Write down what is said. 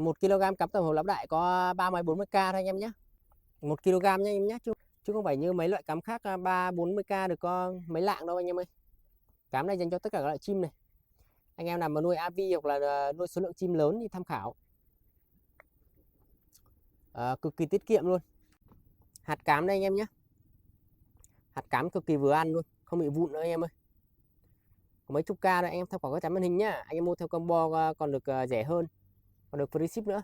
1 kg cắm tổng hợp lắp đại có 30-40k thôi anh em nhé. 1 kg nhé anh em nhé, chứ không phải như mấy loại cắm khác 30-40k được có mấy lạng đâu anh em ơi. Cám này dành cho tất cả các loại chim này. Anh em nào mà nuôi avi hoặc là nuôi số lượng chim lớn thì tham khảo. Cực kỳ tiết kiệm luôn. Hạt cám đây anh em nhé. Hạt cám cực kỳ vừa ăn luôn, không bị vụn nữa anh em ơi. Có mấy chục k đây anh em tham khảo các chấm màn hình nhá. Anh em mua theo combo còn được rẻ hơn, còn được free ship nữa.